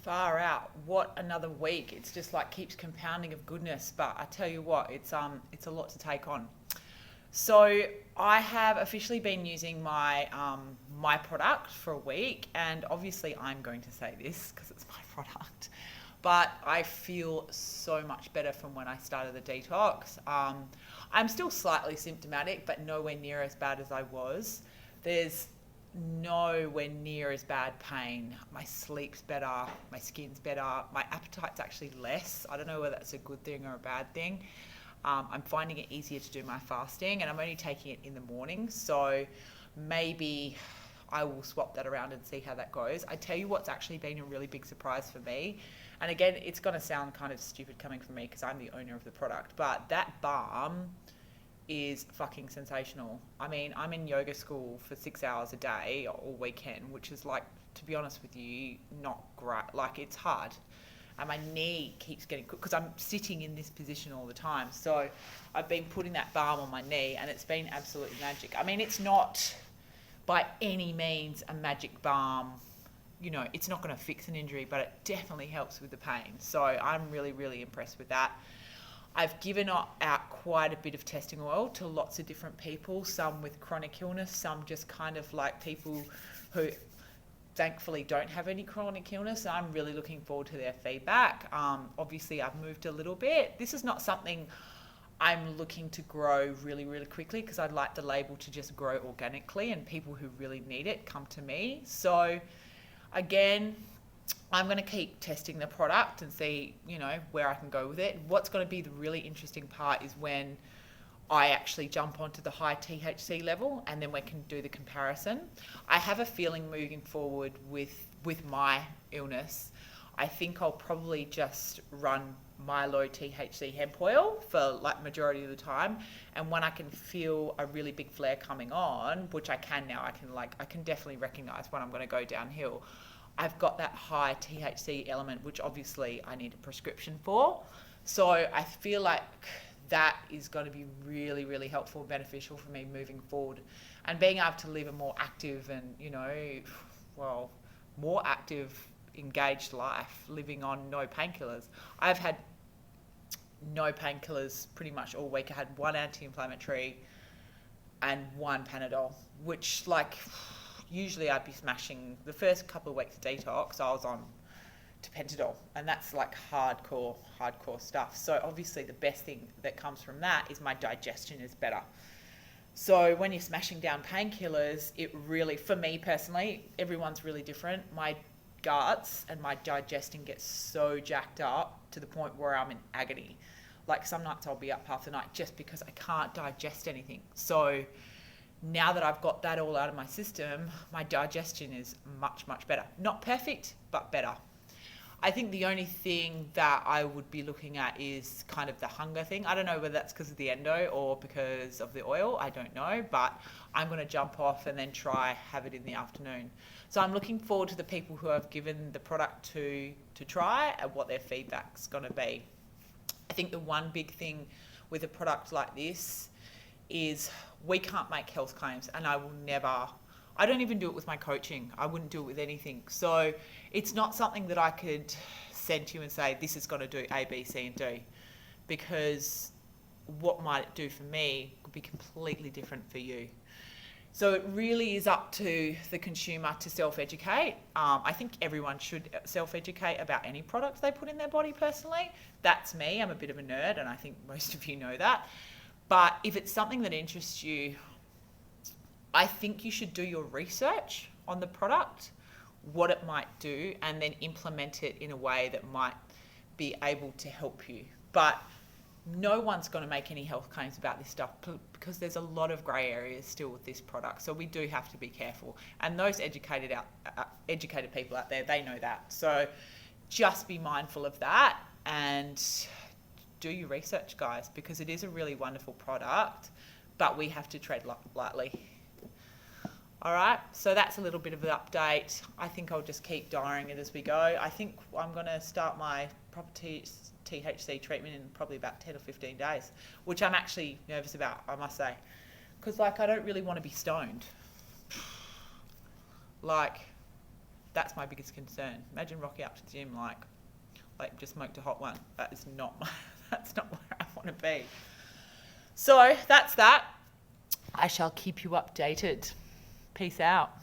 Far out. What another week. It's just like keeps compounding of goodness. But I tell you what, it's a lot to take on. So I have officially been using my product for a week, and obviously I'm going to say this because it's my product, but I feel so much better from when I started the detox. I'm still slightly symptomatic, but nowhere near as bad as I was. There's nowhere near as bad pain. My sleep's better, my skin's better, my appetite's actually less. I don't know whether that's a good thing or a bad thing. I'm finding it easier to do my fasting, and I'm only taking it in the morning, so maybe I will swap that around and see how that goes. I tell you what's actually been a really big surprise for me, and again, it's going to sound kind of stupid coming from me because I'm the owner of the product, but that balm is fucking sensational. I mean, I'm in yoga school for 6 hours a day all weekend, which is like, to be honest with you, not great. Like, it's hard. And my knee keeps getting cooked because I'm sitting in this position all the time. So I've been putting that balm on my knee, and it's been absolutely magic. I mean, it's not by any means a magic balm. You know, it's not going to fix an injury, but it definitely helps with the pain. So I'm really, really impressed with that. I've given out quite a bit of testing oil to lots of different people, some with chronic illness, some just kind of like people who thankfully don't have any chronic illness. I'm really looking forward to their feedback. Obviously, I've moved a little bit. This is not something I'm looking to grow really, really quickly because I'd like the label to just grow organically, and people who really need it come to me. So again, I'm going to keep testing the product and see, you know, where I can go with it. What's going to be the really interesting part is when I actually jump onto the high THC level, and then we can do the comparison. I have a feeling moving forward with my illness, I think I'll probably just run my low THC hemp oil for like majority of the time, and when I can feel a really big flare coming on, which I can now, I can definitely recognize when I'm going to go downhill. I've got that high THC element, which obviously I need a prescription for. So I feel like that is going to be really, really helpful and beneficial for me moving forward, and being able to live a more active and, you know, well, more active, engaged life, living on no painkillers. I've had no painkillers pretty much all week. I had one anti-inflammatory and one Panadol, which, like, usually I'd be smashing. The first couple of weeks of detox, I was on Pentadol, and that's like hardcore stuff. So obviously the best thing that comes from that is my digestion is better. So when you're smashing down painkillers, it really, for me personally, everyone's really different. My guts and my digestion gets so jacked up to the point where I'm in agony. Like, some nights I'll be up half the night just because I can't digest anything. So now that I've got that all out of my system, my digestion is much better. Not perfect, but better. I think the only thing that I would be looking at is kind of the hunger thing. I don't know whether that's because of the endo or because of the oil. I don't know, but I'm going to jump off and then have it in the afternoon. So I'm looking forward to the people who have given the product to try and what their feedback's going to be. I think the one big thing with a product like this is we can't make health claims, and I don't even do it with my coaching. I wouldn't do it with anything. So it's not something that I could send to you and say, this is going to do A, B, C, and D, because what might it do for me could be completely different for you. So it really is up to the consumer to self-educate. I think everyone should self-educate about any products they put in their body personally. That's me. I'm a bit of a nerd, and I think most of you know that. But if it's something that interests you, I think you should do your research on the product, what it might do, and then implement it in a way that might be able to help you. But no one's going to make any health claims about this stuff because there's a lot of grey areas still with this product. So we do have to be careful. And those educated people out there, they know that. So just be mindful of that and do your research, guys, because it is a really wonderful product, but we have to tread lightly. All right, so that's a little bit of an update. I think I'll just keep diarying it as we go. I think I'm going to start my proper THC treatment in probably about 10 or 15 days, which I'm actually nervous about, I must say, because, like, I don't really want to be stoned. Like, That's my biggest concern. Imagine rocking up to the gym like just smoked a hot one. That is not that's not where I want to be. So that's that. I shall keep you updated. Peace out.